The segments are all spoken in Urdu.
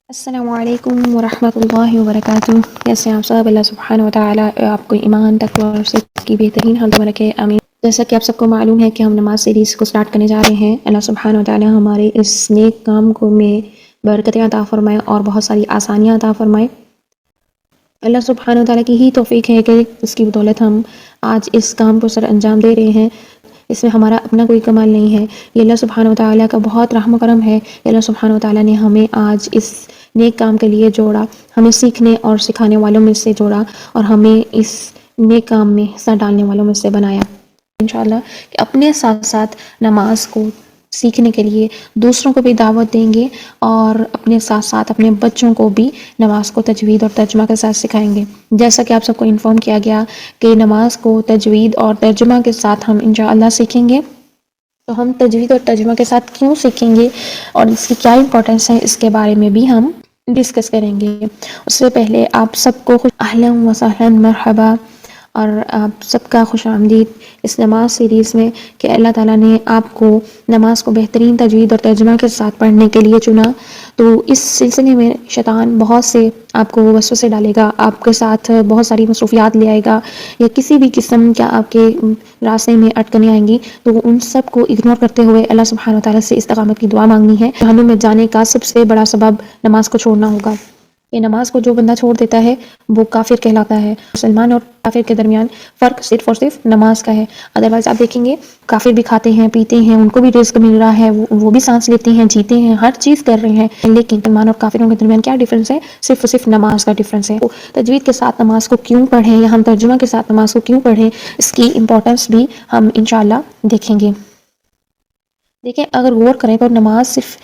السلام علیکم ورحمۃ اللہ وبرکاتہ۔ کیسے ہیں آپ سب؟ اللہ سبحانہ وتعالیٰ آپ کو ایمان تقوی اور صدق کی بہترین حالتوں میں رکھے، آمین۔ جیسا کہ آپ سب کو معلوم ہے کہ ہم نماز سیریز کو سٹارٹ کرنے جا رہے ہیں۔ اللہ سبحانہ وتعالیٰ ہمارے اس نیک کام کو میں برکتیں عطا فرمائے اور بہت ساری آسانیاں عطا فرمائے۔ اللہ سبحانہ وتعالیٰ کی ہی توفیق ہے کہ اس کی بدولت ہم آج اس کام کو سر انجام دے رہے ہیں۔ اس میں ہمارا اپنا کوئی کمال نہیں ہے، یہ اللہ سبحانہ وتعالیٰ کا بہت رحم و کرم ہے کہ اللہ سبحانہ وتعالیٰ نے ہمیں آج اس نیک کام کے لیے جوڑا، ہمیں سیکھنے اور سکھانے والوں میں سے جوڑا اور ہمیں اس نیک کام میں حصہ ڈالنے والوں میں سے بنایا۔ انشاءاللہ کہ اپنے ساتھ ساتھ نماز کو سیکھنے کے لیے دوسروں کو بھی دعوت دیں گے اور اپنے ساتھ ساتھ اپنے بچوں کو بھی نماز کو تجوید اور ترجمہ کے ساتھ سکھائیں گے۔ جیسا کہ آپ سب کو انفارم کیا گیا کہ نماز کو تجوید اور ترجمہ کے ساتھ ہم انشاءاللہ سیکھیں گے، تو ہم تجوید اور ترجمہ کے ساتھ کیوں سیکھیں گے اور اس کی کیا امپورٹنس ہے، اس کے بارے میں بھی ہم ڈسکس کریں گے۔ اس سے پہلے آپ سب کو اہلا و سہلا مرحبا اور آپ سب کا خوش آمدید اس نماز سیریز میں کہ اللہ تعالیٰ نے آپ کو نماز کو بہترین تجوید اور ترجمہ کے ساتھ پڑھنے کے لیے چنا۔ تو اس سلسلے میں شیطان بہت سے آپ کو وسوسے ڈالے گا، آپ کے ساتھ بہت ساری مصروفیات لے آئے گا یا کسی بھی قسم کا آپ کے راستے میں اٹکنے آئیں گی، تو ان سب کو اگنور کرتے ہوئے اللہ سبحانہ وتعالیٰ سے استقامت کی دعا مانگنی ہے۔ جہنم میں جانے کا سب سے بڑا سبب نماز کو چھوڑنا ہوگا۔ یہ نماز کو جو بندہ چھوڑ دیتا ہے وہ کافر کہلاتا ہے۔ مسلمان اور کافر کے درمیان فرق صرف اور صرف نماز کا ہے۔ ادروائز آپ دیکھیں گے کافر بھی کھاتے ہیں پیتے ہیں، ان کو بھی رزق مل رہا ہے، وہ بھی سانس لیتے ہیں، جیتے ہیں، ہر چیز کر رہے ہیں، لیکن مسلمان اور کافروں کے درمیان کیا ڈفرینس ہے؟ صرف اور صرف نماز کا ڈفرینس ہے۔ تجوید کے ساتھ نماز کو کیوں پڑھیں یا ہم ترجمہ کے ساتھ نماز کو کیوں پڑھیں، اس کی امپورٹنس بھی ہم انشاءاللہ دیکھیں گے۔ دیکھیں اگر غور کریں تو نماز صرف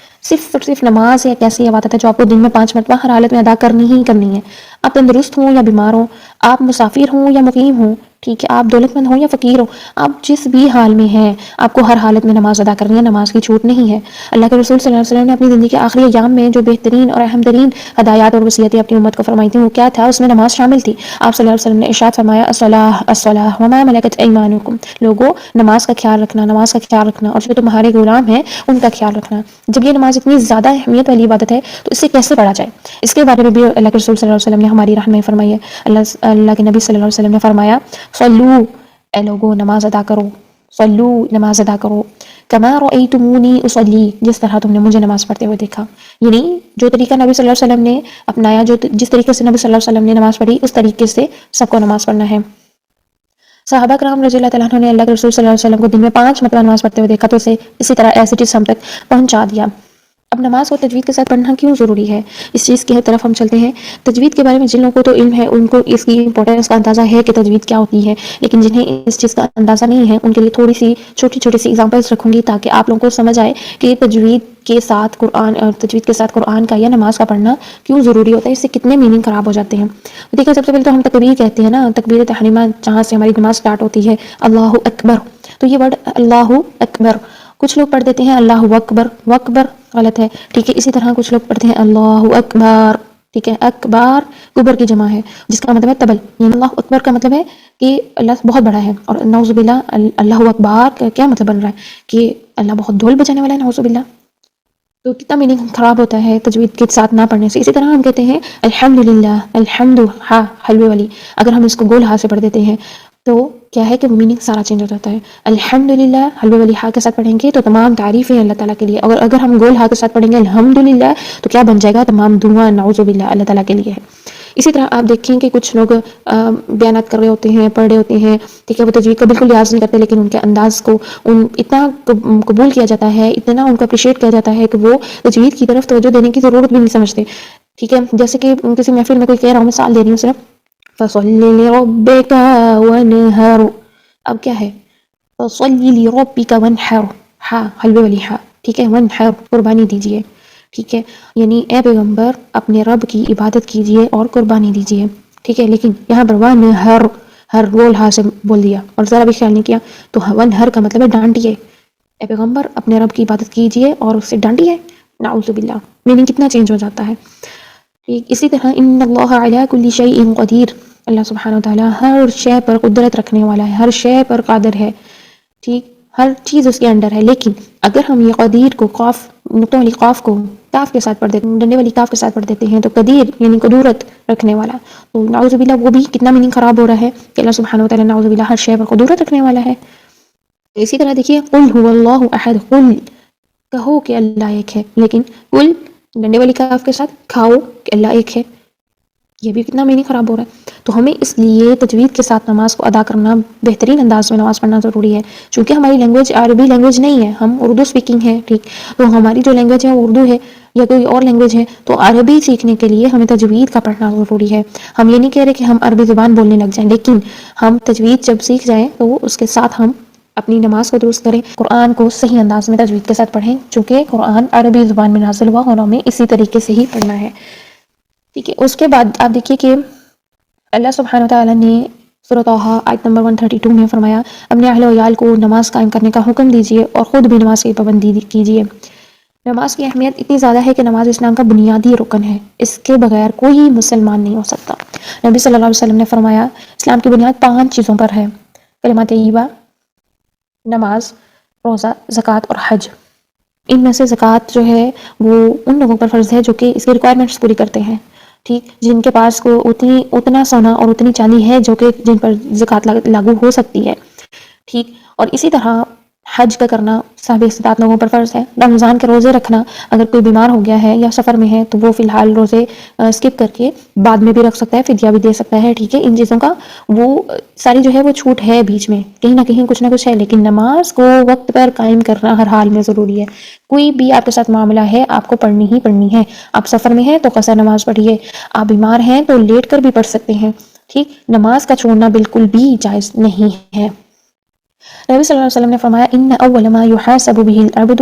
اور صرف نماز ایک ایسی عبادت ہے جو آپ کو دن میں 5 مرتبہ ہر حالت میں ادا کرنی ہی کرنی ہے۔ آپ تندرست ہوں یا بیمار ہوں، آپ مسافر ہوں یا مقیم ہوں، ٹھیک ہے، آپ دولت مند ہوں یا فقیر ہوں، آپ جس بھی حال میں ہیں آپ کو ہر حالت میں نماز ادا کرنی ہے، نماز کی چھوٹ نہیں ہے۔ اللہ کے رسول صلی اللہ علیہ وسلم نے اپنی زندگی کے آخری ایام میں جو بہترین اور اہم ترین ہدایات اور وصیتیں اپنی امت کو فرمائی تھیں وہ کیا تھا؟ اس میں نماز شامل تھی۔ آپ صلی اللہ علیہ وسلم نے ارشاد فرمایا الصلاۃ الصلاۃ وما ملکت ایمانکم، لوگوں نماز کا خیال رکھنا، نماز کا خیال رکھنا اور جو تمہارے غلام ہیں ان کا خیال رکھنا۔ جب یہ نماز اتنی زیادہ اہمیت والی عبادت ہے تو اسے کیسے پڑھا جائے، اس کے بارے میں بھی اللہ کے رسول صلی اللہ علیہ وسلم نے ہماری رہنمائی فرمائی ہے۔ اللہ کے نبی صلی اللہ علیہ وسلم نے فرمایا صلو، اے لوگوں نماز ادا کرو، صلو نماز ادا کرو، کما رأیتمونی اصلی، جس طرح تم نے مجھے نماز پڑھتے ہوئے دیکھا۔ یعنی جو طریقہ نبی صلی اللہ علیہ وسلم نے اپنایا، جس طریقے سے نبی صلی اللہ علیہ وسلم نے نماز پڑھی اس طریقے سے سب کو نماز پڑھنا ہے۔ صحابہ کرام رضی اللہ تعالیٰ عنہ نے اللہ کے رسول صلی اللہ علیہ وسلم کو دن میں 5 مرتبہ نماز پڑھتے ہوئے دیکھا تو اسے اسی طرح ایز اٹ از ہم تک پہنچا دیا۔ اب نماز کو تجوید کے ساتھ پڑھنا کیوں ضروری ہے، اس چیز کی طرف ہم چلتے ہیں۔ تجوید کے بارے میں جن لوگوں کو تو علم ہے ان کو اس کی امپورٹنس کا اندازہ ہے کہ تجوید کیا ہوتی ہے، لیکن جنہیں اس چیز کا اندازہ نہیں ہے ان کے لیے تھوڑی سی چھوٹی سی ایگزامپلس رکھوں گی تاکہ آپ لوگوں کو سمجھ آئے کہ تجوید کے ساتھ قرآن کا یا نماز کا پڑھنا کیوں ضروری ہوتا ہے، اس سے کتنے میننگ خراب ہو جاتے ہیں۔ دیکھیں سب سے پہلے تو ہم تکبیر کہتے ہیں نا، تکبیر تحریمہ جہاں سے ہماری نماز سٹارٹ ہوتی ہے اللہ اکبر، تو یہ ورڈ اللہ اکبر کچھ لوگ پڑھ دیتے ہیں اللہ اکبر، وکبر غلط ہے، ٹھیک ہے۔ اسی طرح کچھ لوگ پڑھتے ہیں اللہ اکبر، ٹھیک ہے، اکبار کبر کی جمع ہے جس کا مطلب ہے تبل، یعنی اللہ اکبر کا مطلب ہے کہ اللہ بہت بڑا ہے، اور نعوذ باللہ اللہ اکبر کا کیا مطلب بن رہا ہے کہ اللہ بہت ڈھول بجانے والا ہے، نعوذ باللہ۔ تو کتنا میننگ خراب ہوتا ہے تجوید کے ساتھ نہ پڑھنے سے۔ اسی طرح ہم کہتے ہیں الحمدللہ، الحمد ہا حلوے والی، اگر ہم اس کو گول ہا سے پڑھ دیتے ہیں تو کیا ہے کہ میننگ سارا چینج ہو جاتا ہے۔ الحمدللہ حلوے والی ہا کے ساتھ پڑھیں گے تو تمام تعریفیں اللہ تعالیٰ کے لیے، اگر ہم گول ہا کے ساتھ پڑھیں گے الحمدللہ تو کیا بن جائے گا؟ تمام دعا نعوذ باللہ اللہ تعالیٰ کے لیے ہے۔ اسی طرح آپ دیکھیں کہ کچھ لوگ بیانات کر رہے ہوتے ہیں، پڑھ رہے ہوتے ہیں، ٹھیک ہے، وہ تجوید کا بالکل لحاظ نہیں کرتے، لیکن ان کے انداز کو اتنا قبول کیا جاتا ہے، اتنا ان کو اپریشیٹ کیا جاتا ہے کہ وہ تجوید کی طرف توجہ دینے کی ضرورت بھی نہیں سمجھتے، ٹھیک ہے۔ جیسے کہ کسی محفل میں کوئی کہہ رہا ہوں، مثال دے رہی ہوں صرف، فَصَلِّ لِرَبِّكَ وَانْحَرْ، اب کیا ہے؟ فَصَلِّ لِرَبِّكَ وَانْحَرْ، ہاں حلوے والی ہاں، ٹھیک ہے، وَانْحَرْ قربانی دیجیے، ٹھیک ہے، یعنی اے پیغمبر اپنے رب کی عبادت کیجیے اور قربانی دیجیے، ٹھیک ہے۔ لیکن یہاں پر وَانْحَرْ ہر گول ہا سے بول دیا اور ذرا بھی خیال نہیں کیا، تو وَانْحَرْ کا مطلب ہے ڈانٹیے، اے پیغمبر اپنے رب کی عبادت کیجیے اور اس سے ڈانٹیے، نعوذ باللہ، میننگ کتنا چینج ہو جاتا ہے۔ اسی طرح ان اللہ علی کل شیء قدیر، اللہ سبحانہ وتعالیٰ ہر شے پر قدرت رکھنے والا ہے، ہر شے پر قادر ہے، ٹھیک۔ ہر چیز اس کے انڈر ہے، لیکن اگر ہم یہ قدیر کو قاف نقطہ والی قاف کو کاف کے ساتھ پڑھ دیتے ہیں، ڈنڈے والی کاف کے ساتھ پڑھ دیتے ہیں، تو قدیر یعنی قدورت رکھنے والا، تو نعوذ باللہ وہ بھی کتنا میننگ خراب ہو رہا ہے کہ اللہ سبحانہ وتعالیٰ نعوذ باللہ ہر شے پر قدورت رکھنے والا ہے۔ اسی طرح دیکھیے قل هو اللہ احد، قل کہو کہ اللہ ایک ہے، لیکن قل ڈنڈے والی کاف کے ساتھ کھاؤ کہ اللہ ایک ہے، یہ بھی کتنا میننگ خراب ہو رہا ہے۔ تو ہمیں اس لیے تجوید کے ساتھ نماز کو ادا کرنا، بہترین انداز میں نماز پڑھنا ضروری ہے، چونکہ ہماری لینگویج عربی لینگویج نہیں ہے، ہم اردو اسپیکنگ ہے، ٹھیک، تو ہماری جو لینگویج ہے وہ اردو ہے یا کوئی اور لینگویج ہے، تو عربی سیکھنے کے لیے ہمیں تجوید کا پڑھنا ضروری ہے۔ ہم یہ نہیں کہہ رہے کہ ہم عربی زبان بولنے لگ جائیں، لیکن ہم تجوید جب سیکھ جائیں تو اس کے ساتھ ہم اپنی نماز کو درست کریں، قرآن کو صحیح انداز میں تجوید کے ساتھ پڑھیں، چونکہ قرآن عربی زبان میں نازل ہوا اور ہمیں اسی طریقے سے ہی پڑھنا ہے، ٹھیک ہے۔ اس کے بعد آپ دیکھیے کہ اللہ سبحانہ وتعالیٰ نے سورۃ طٰہٰ آیت نمبر 132 میں فرمایا اپنے اہل و عیال کو نماز قائم کرنے کا حکم دیجیے اور خود بھی نماز کی پابندی کیجیے۔ نماز کی اہمیت اتنی زیادہ ہے کہ نماز اسلام کا بنیادی رکن ہے، اس کے بغیر کوئی مسلمان نہیں ہو سکتا۔ نبی صلی اللہ علیہ وسلم نے فرمایا اسلام کی بنیاد 5 چیزوں پر ہے، کلمہ طیبہ، نماز، روزہ، زکوٰۃ اور حج۔ ان میں سے زکوٰۃ جو ہے وہ ان لوگوں پر فرض ہے جو کہ اس کی ریکوائرمنٹس پوری کرتے ہیں، ٹھیک، جن کے پاس کو اتنا سونا اور اتنی چاندی ہے جو کہ جن پر زکوٰۃ لاگو ہو سکتی ہے، ٹھیک۔ اور اسی طرح حج کا کرنا صاحب استطاعت لوگوں پر فرض ہے۔ رمضان کے روزے رکھنا، اگر کوئی بیمار ہو گیا ہے یا سفر میں ہے تو وہ فی الحال روزے اسکپ کر کے بعد میں بھی رکھ سکتا ہے، فدیہ بھی دے سکتا ہے، ٹھیک ہے۔ ان چیزوں کا وہ ساری جو ہے وہ چھوٹ ہے بیچ میں، کہیں نہ کہیں کچھ نہ کچھ ہے، لیکن نماز کو وقت پر قائم کرنا ہر حال میں ضروری ہے۔ کوئی بھی آپ کے ساتھ معاملہ ہے آپ کو پڑھنی ہی پڑھنی ہے، آپ سفر میں ہیں تو قصر نماز پڑھیے، آپ بیمار ہیں تو لیٹ کر بھی پڑھ سکتے ہیں، ٹھیک، نماز کا چھوڑنا بالکل بھی جائز نہیں ہے۔ نبی صلی اللہ علیہ وسلم نے فرمایا ان اول ما یحاسب به العبد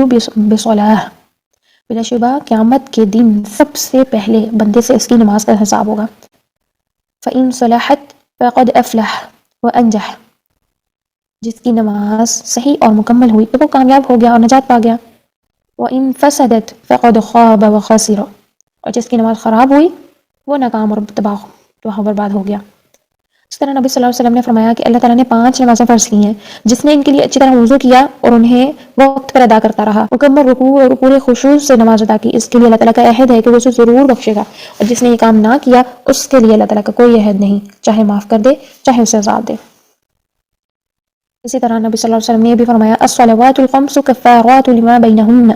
بصلاۃ، بلا شبہ قیامت کے دن سب سے پہلے بندے سے اس کی نماز کا حساب ہوگا۔ فإن صلحت فقد افلح وانجح، جس کی نماز صحیح اور مکمل ہوئی تو وہ کامیاب ہو گیا اور نجات پا گیا۔ وإن فسدت فقد خاب وخسر، اور جس کی نماز خراب ہوئی وہ ناکام اور تباہ برباد ہو گیا۔ اس طرح نبی صلی اللہ علیہ وسلم نے فرمایا کہ اللہ تعالیٰ نے 5 نمازیں فرض کی ہیں، جس نے ان کے لیے اچھی طرح وضو کیا اور انہیں وقت پر ادا کرتا رہا، مکمل رکوع اور پورے خشوع سے نماز ادا کی، اس کے لیے اللہ تعالیٰ کا عہد ہے کہ وہ اسے ضرور بخشے گا، اور جس نے یہ کام نہ کیا اس کے لیے اللہ تعالیٰ کا کوئی عہد نہیں، چاہے معاف کر دے چاہے اسے عذاب دے۔ اسی طرح نبی صلی اللہ علیہ وسلم نے یہ بھی فرمایا الصلوات الخمس کفارات لما بینہن،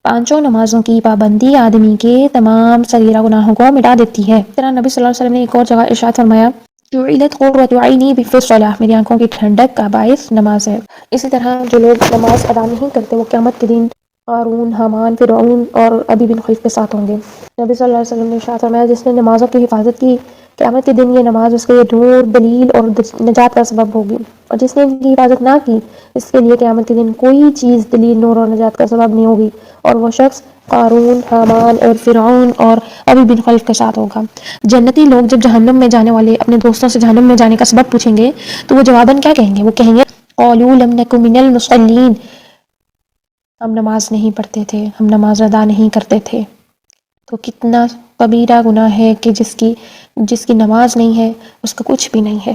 5 نمازوں کی پابندی آدمی کے تمام صغیرہ گناہوں کو مٹا دیتی ہے۔ اس طرح نبی صلی اللہ علیہ وسلم نے ایک اور جگہ ارشاد فرمایا جعلت قرۃ عینی فی الصلاۃ، میری آنکھوں کی ٹھنڈک کا باعث نماز ہے۔ اسی طرح جو لوگ نماز ادا نہیں کرتے وہ قیامت کے دن قارون، حامان، فرعون اور ابی بن خلف کے ساتھ ہوں گے۔ نبی صلی اللہ علیہ وسلم نے ارشاد فرمایا جس نے نمازوں کی حفاظت کی قیامت کے دن یہ نماز اس کے لیے نور، دلیل اور نجات کا سبب ہوگی، اور جس نے ان کی حفاظت نہ کی اس کے لیے قیامت کے دن کوئی چیز دلیل، نور اور نجات کا سبب نہیں ہوگی، اور وہ شخص قارون، حامان اور فرعون اور ابی بن خلف کے ساتھ ہوگا۔ جنتی لوگ جب جہنم میں جانے والے اپنے دوستوں سے جہنم میں جانے کا سبب پوچھیں گے تو وہ جواباً کیا کہیں گے؟ وہ کہیں گے قالوا لم نک من المصلین، ہم نماز نہیں پڑھتے تھے، ہم نماز ادا نہیں کرتے تھے۔ تو کتنا کبیرہ گناہ ہے کہ جس کی نماز نہیں ہے اس کا کچھ بھی نہیں ہے۔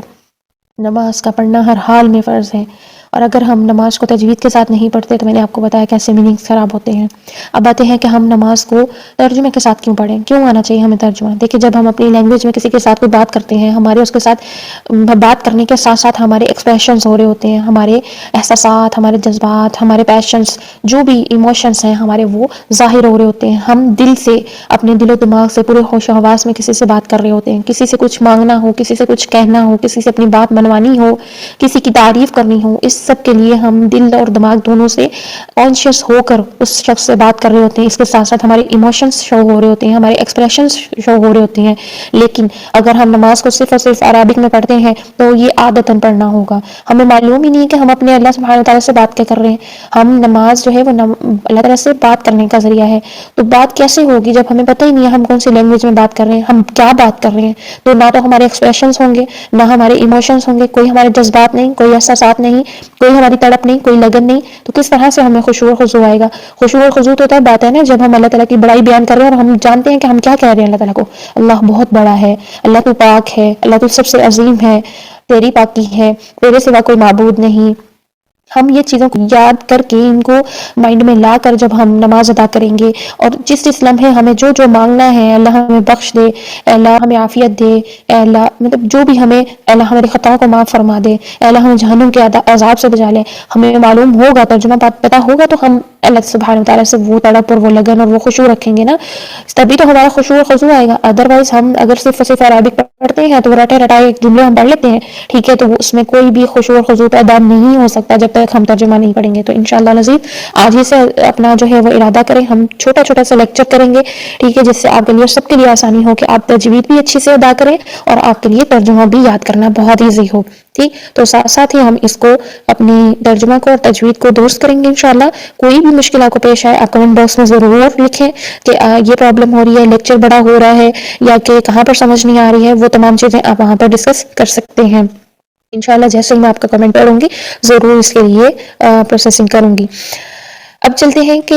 نماز کا پڑھنا ہر حال میں فرض ہے، اور اگر ہم نماز کو تجوید کے ساتھ نہیں پڑھتے تو میں نے آپ کو بتایا کیسے میننگز خراب ہوتے ہیں۔ اب باتیں ہیں کہ ہم نماز کو ترجمے کے ساتھ کیوں پڑھیں، کیوں آنا چاہیے ہمیں ترجمہ؟ دیکھیں جب ہم اپنی لینگویج میں کسی کے ساتھ کوئی بات کرتے ہیں، ہمارے اس کے ساتھ بات کرنے کے ساتھ ساتھ ہمارے ایکسپریشنز ہو رہے ہوتے ہیں، ہمارے احساسات، ہمارے جذبات، ہمارے پیشنز، جو بھی ایموشنز ہیں ہمارے وہ ظاہر ہو رہے ہوتے ہیں۔ ہم دل سے، اپنے دل و دماغ سے، پورے ہوش و حواس میں کسی سے بات کر رہے ہوتے ہیں، کسی سے کچھ مانگنا ہو، کسی سے کچھ کہنا ہو، کسی سے اپنی بات منوانی ہو، کسی کی تعریف کرنی ہو، اس سب کے لیے ہم دل اور دماغ دونوں سے کانشیس ہو کر اس شخص سے بات کر رہے ہوتے ہیں۔ اس کے ساتھ ساتھ ہمارے ایموشنز شو ہو رہے ہوتے ہیں، ہمارے ایکسپریشنز شو ہو رہے ہوتے ہیں۔ لیکن اگر ہم نماز کو صرف اور صرف عربک میں پڑھتے ہیں تو یہ عادتاً پڑھنا ہوگا، ہمیں معلوم ہی نہیں ہے کہ ہم اپنے اللہ سبحانہ وتعالیٰ سے بات کیا کر رہے ہیں۔ ہم نماز جو ہے وہ اللہ تعالیٰ سے بات کرنے کا ذریعہ ہے، تو بات کیسے ہوگی جب ہمیں پتہ ہی نہیں ہے ہم کون سی لینگویج میں بات کر رہے ہیں، ہم کیا بات کر رہے ہیں؟ تو نہ تو ہمارے ایکسپریشنز ہوں گے، نہ ہمارے ایموشنز ہوں گے، کوئی ہمارے جذبات نہیں، کوئی احساسات نہیں، کوئی ہماری تڑپ نہیں، کوئی لگن نہیں، تو کس طرح سے ہمیں خشوع و خضوع آئے گا؟ خشوع و خضوع تو تب بات ہے نا جب ہم اللہ تعالیٰ کی بڑائی بیان کر رہے ہیں اور ہم جانتے ہیں کہ ہم کیا کہہ رہے ہیں اللہ تعالیٰ کو، اللہ بہت بڑا ہے، اللہ تو پاک ہے، اللہ تو سب سے عظیم ہے، تیری پاکی ہے، تیرے سوا کوئی معبود نہیں، ہم یہ چیزوں کو یاد کر کے ان کو مائنڈ میں لا کر جب ہم نماز ادا کریں گے، اور جس لمحے ہمیں جو مانگنا ہے، اللہ ہمیں بخش دے، اللہ ہمیں عافیت دے، اللہ مطلب جو بھی ہمیں، اللہ ہماری خطاؤں کو معاف فرما دے، اللہ ہمیں جہنم کے عذاب سے بچا لے، ہمیں معلوم ہوگا، ترجمہ پتہ ہوگا، تو ہم اللہ سبحانہ وتعالیٰ سے وہ تڑپ اور وہ لگن اور وہ خشوع رکھیں گے نا، تبھی تو ہمارا خشوع و خضوع آئے گا۔ ادروائز ہم اگر صرف عربک پڑھتے ہیں تو رٹے رٹائے ایک جملے ہم پڑھ لیتے ہیں، ٹھیک ہے، تو اس میں کوئی بھی خشوع و خضوع پیدا نہیں ہو سکتا جب تک ہم ترجمہ نہیں پڑھیں گے۔ تو انشاءاللہ العزیز آج ہی سے اپنا جو ہے وہ ارادہ کریں، ہم چھوٹا چھوٹا سا لیکچر کریں گے، ٹھیک ہے، جس سے آپ کے لیے سب کے لیے آسانی ہو کہ آپ تجوید بھی اچھی سے ادا کریں اور آپ کے لیے ترجمہ بھی یاد کرنا بہت ایزی ہو، ٹھیک۔ تو ساتھ ساتھ ہی ہم اس کو اپنی ترجمہ کو اور تجوید کو درست کریں گے انشاءاللہ۔ کوئی بھی مشکل آپ کو پیش آئے، آپ کمنٹ باکس میں ضرور لکھیں کہ یہ پرابلم ہو رہی ہے، لیکچر بڑا ہو رہا ہے، یا کہ کہاں پر سمجھ نہیں آ رہی ہے، وہ تمام چیزیں آپ وہاں پر ڈسکس کر سکتے ہیں انشاءاللہ۔ جیسے ہی میں آپ کا کمنٹ پڑھوں گی ضرور اس کے لیے پروسیسنگ کروں گی۔ اب چلتے ہیں کہ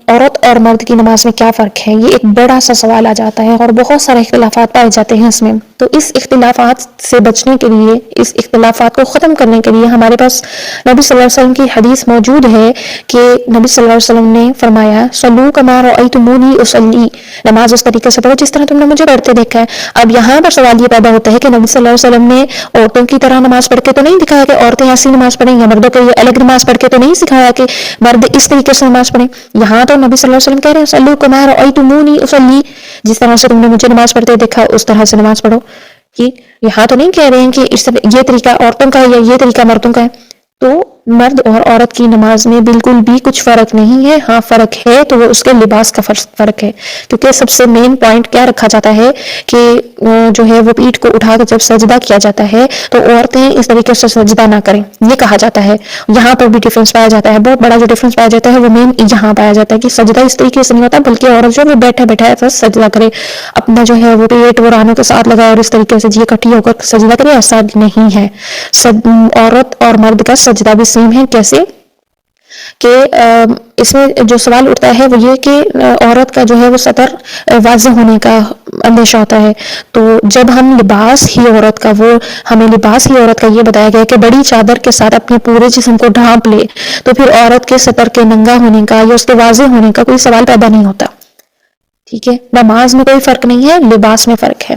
عورت اور مرد کی نماز میں کیا فرق ہے۔ یہ ایک بڑا سا سوال آ جاتا ہے اور بہت سارے اختلافات پائے جاتے ہیں اس میں۔ تو اس اختلافات سے بچنے کے لیے، اس اختلافات کو ختم کرنے کے لیے ہمارے پاس نبی صلی اللہ علیہ وسلم کی حدیث موجود ہے کہ نبی صلی اللہ علیہ وسلم نے فرمایا صلو کما رأیتمونی اصلی، نماز اس طریقے سے پڑھو جس طرح تم نے مجھے پڑھتے دیکھا ہے۔ اب یہاں پر سوال یہ پیدا ہوتا ہے کہ نبی صلی اللہ علیہ وسلم نے عورتوں کی طرح نماز پڑھ کے تو نہیں دکھایا کہ عورتیں ایسی نماز پڑھیں، یا مردوں کے لیے الگ نماز پڑھ کے تو نہیں سکھایا کہ مرد اس طریقے سے نماز پڑھیں۔ یہاں تو نبی صلی اللہ علیہ وسلم کہہ رہے ہیں صلو کما رأیتمونی اصلی، جس طرح سے تم نے مجھے نماز پڑھتے دیکھا اس طرح سے نماز پڑھو۔ یہاں تو نہیں کہہ رہے ہیں کہ یہ طریقہ عورتوں کا ہے یا یہ طریقہ مردوں کا ہے۔ تو مرد اور عورت کی نماز میں بالکل بھی کچھ فرق نہیں ہے، ہاں فرق ہے تو وہ اس کے لباس کا فرق ہے، کیونکہ سب سے مین پوائنٹ کیا رکھا جاتا ہے کہ جو ہے وہ پیٹھ کو اٹھا کر جب سجدہ کیا جاتا ہے تو عورتیں اس طریقے سے سجدہ نہ کریں، یہ کہا جاتا ہے۔ یہاں پر بھی ڈفرینس پایا جاتا ہے، بہت بڑا جو ڈفرینس پایا جاتا ہے وہ مین یہاں پایا جاتا ہے کہ سجدہ اس طریقے سے نہیں ہوتا، بلکہ عورت جو ہے وہ بیٹھے بیٹھے ایسا سجدہ کرے، اپنا جو ہے وہ پیٹ وہ رانوں کے ساتھ لگائے اور اس طریقے سے جی اکٹھی ہو کر سجدہ کرے، ایسا نہیں ہے۔ عورت اور مرد کا سجدہ بھی سیم ہے۔ کیسے کہ اس میں جو سوال اٹھتا ہے وہ یہ کہ عورت کا جو ہے وہ سطر واضح ہونے کا اندیشہ ہوتا ہے، تو جب ہم لباس ہی عورت کا ہمیں لباس ہی عورت کا یہ بتایا گیا کہ بڑی چادر کے ساتھ اپنے پورے جسم کو ڈھانپ لے، تو پھر عورت کے سطر کے ننگا ہونے کا یا اس کے واضح ہونے کا کوئی سوال پیدا نہیں ہوتا، ٹھیک ہے۔ نماز میں کوئی فرق نہیں ہے، لباس میں فرق ہے۔